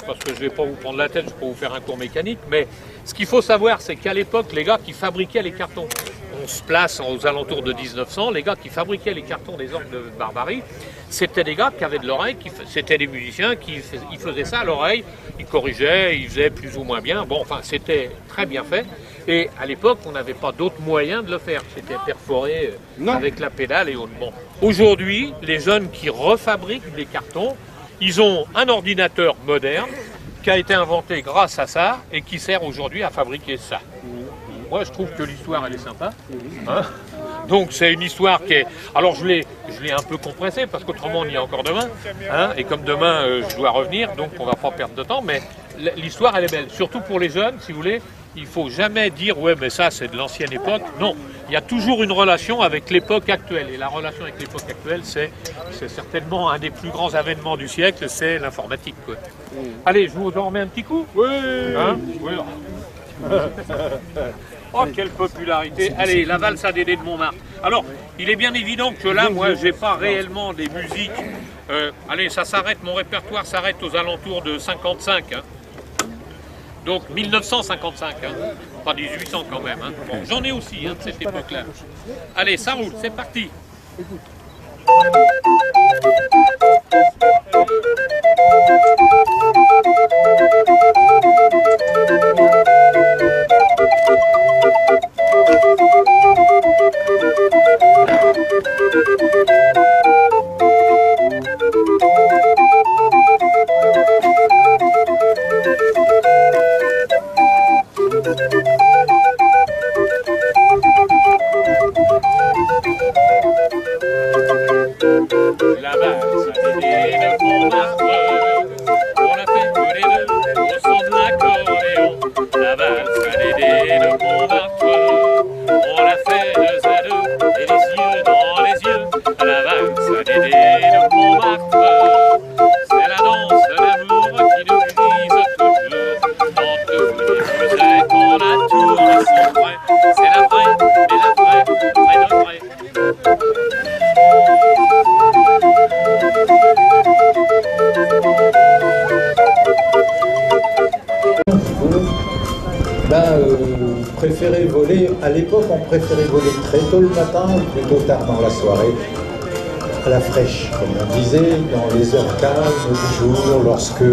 Parce que je ne vais pas vous prendre la tête, je peux vous faire un cours mécanique, mais ce qu'il faut savoir, c'est qu'à l'époque, les gars qui fabriquaient les cartons, on se place aux alentours de 1900, les gars qui fabriquaient les cartons des orques de Barbarie, c'était des gars qui avaient de l'oreille, c'était des musiciens qui faisaient ça à l'oreille, ils corrigeaient, ils faisaient plus ou moins bien, bon, enfin, c'était très bien fait. Et à l'époque, on n'avait pas d'autre moyen de le faire, c'était perforé avec la pédale et autres. Bon. Aujourd'hui, les jeunes qui refabriquent des cartons, ils ont un ordinateur moderne qui a été inventé grâce à ça et qui sert aujourd'hui à fabriquer ça. Moi, je trouve que l'histoire, elle est sympa. Hein, donc, c'est une histoire qui est... Alors, je l'ai un peu compressée parce qu'autrement, on y est encore demain. Hein, et comme demain, je dois revenir, donc on ne va pas perdre de temps. Mais l'histoire, elle est belle. Surtout pour les jeunes, si vous voulez. Il ne faut jamais dire « ouais, mais ça, c'est de l'ancienne époque ». Non, il y a toujours une relation avec l'époque actuelle. Et la relation avec l'époque actuelle, c'est certainement un des plus grands avènements du siècle, c'est l'informatique. Allez, je vous en remets un petit coup. Oui, hein, oui. Oh, quelle popularité. Allez, la valse à Dédé de Montmartre. Alors, il est bien évident que là, moi, je n'ai pas réellement des musiques. Allez, ça s'arrête, mon répertoire s'arrête aux alentours de 55. Hein. Donc 1955, hein. Pas 1800 quand même. Hein. Bon, j'en ai aussi hein, de cette époque-là. Allez, ça roule, c'est parti. La valse à Dédé de Montmartre, on l'a fait tous les deux au son de l'accordéon. La valse à Dédé de Montmartre, on l'a fait deux à deux et les yeux dans les yeux. La valse à Dédé de Montmartre, c'est la danse d'amour qui nous grise toujours. Entre vous les musettes, on a tout qui sont vrais. C'est la vraie, mais la vraie, vraie de vraie. Préférer voler, à l'époque on préférait voler très tôt le matin ou plutôt tard dans la soirée, à la fraîche, comme on disait, dans les heures calmes du jour, lorsque,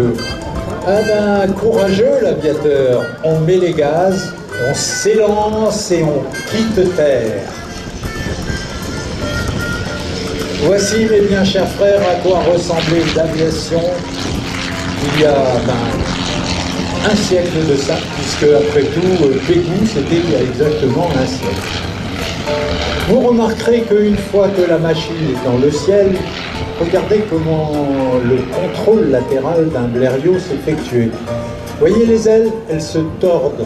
courageux l'aviateur, on met les gaz, on s'élance et on quitte terre. Voici mes bien chers frères à quoi ressemblait l'aviation il y a un siècle de ça, puisque après tout, Pégou, c'était il y a exactement un siècle. Vous remarquerez qu'une fois que la machine est dans le ciel, regardez comment le contrôle latéral d'un blériot s'effectue. Voyez les ailes, elles se tordent.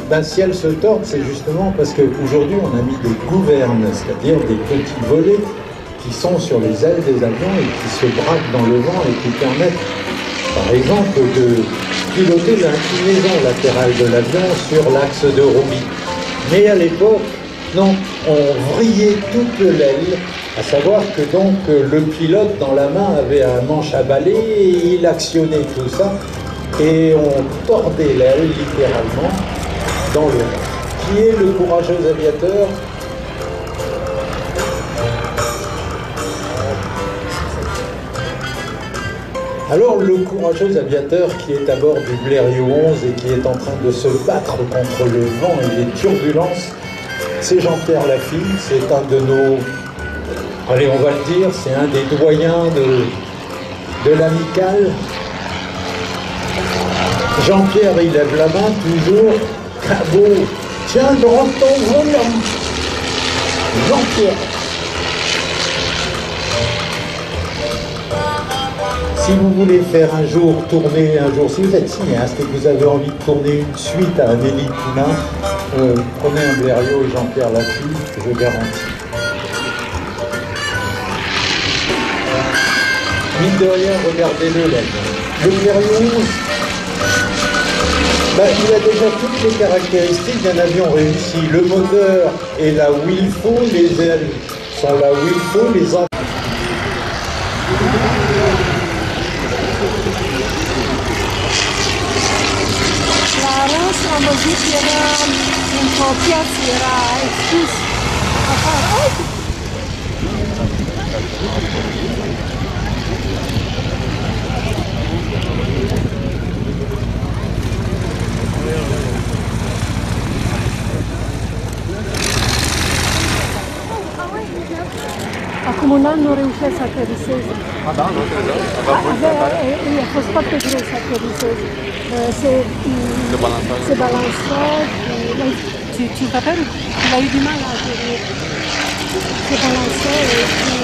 Ben, si elles se tordent, c'est justement parce qu'aujourd'hui on a mis des gouvernes, c'est-à-dire des petits volets qui sont sur les ailes des avions et qui se braquent dans le vent et qui permettent, par exemple, de piloter l'inclinaison latérale de l'avion sur l'axe de Romy. Mais à l'époque, non, on vrillait toute l'aile, à savoir que donc le pilote dans la main avait un manche à balai et il actionnait tout ça et on tordait l'aile littéralement dans le vent. Qui est le courageux aviateur? Alors le courageux aviateur qui est à bord du Blériot 11 et qui est en train de se battre contre le vent et les turbulences, c'est Jean-Pierre Lafille, c'est un de nos, allez on va le dire, c'est un des doyens de l'amicale. Jean-Pierre il lève la main toujours, cabot, tiens dans ton volant, Jean-Pierre. Si vous voulez faire un jour tourner, si vous êtes cinéaste et que vous avez envie de tourner une suite à Amélie Poulain, prenez un Blériot et Jean-Pierre Lafille, je garantis. Mine de rien, regardez-le là. Le Blériot 11, il a déjà toutes les caractéristiques d'un avion réussi. Le moteur est là où il faut, les ailes sont là où il faut, les enfants. La musique era un po' piazza, era expus a fare. Acum un an nu reușesc să ateriseze. Il a fost foarte greu să ateriseze. Se balança. Tu t'appelles? Il a eu du mal à atterrir. Se balança et puis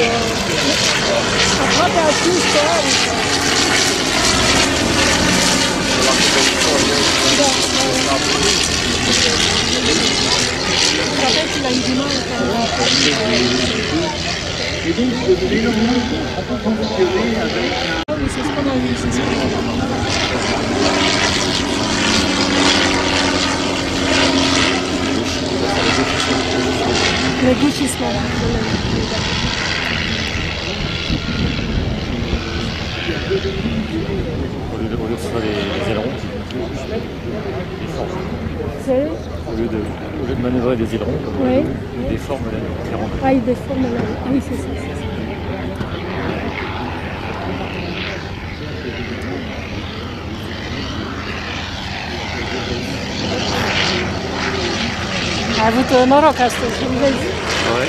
aproape a 5 ori. Peut-être qu'il a eu du mal quand il a atterri. Et donc, les logements sont conditionnés avec un... Oui, c'est ce qu'on a vu, c'est ce qu'on a vu. Le gauchissement. Au lieu que ce soit des ailerons, des formes. C'est Au lieu de manœuvrer des ailerons, oui. il déforme les rangs. Ah, il déforme la... Ah oui, c'est ça, c'est ça. A avut noroc astăzi, cum vezi. Ouais.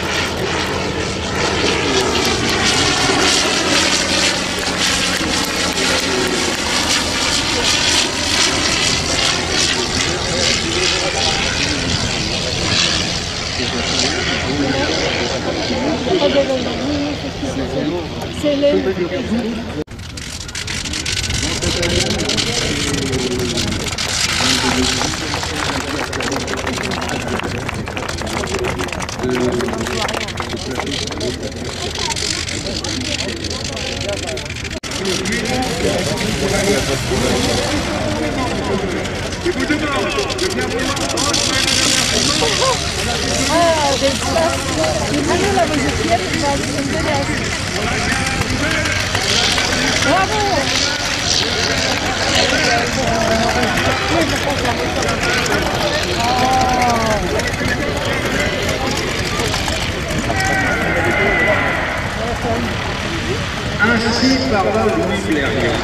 C'est les... Ah, des places. Allez, la végétière, il va aller de l'Est. Bravo! Ainsi parla Louis Blériot.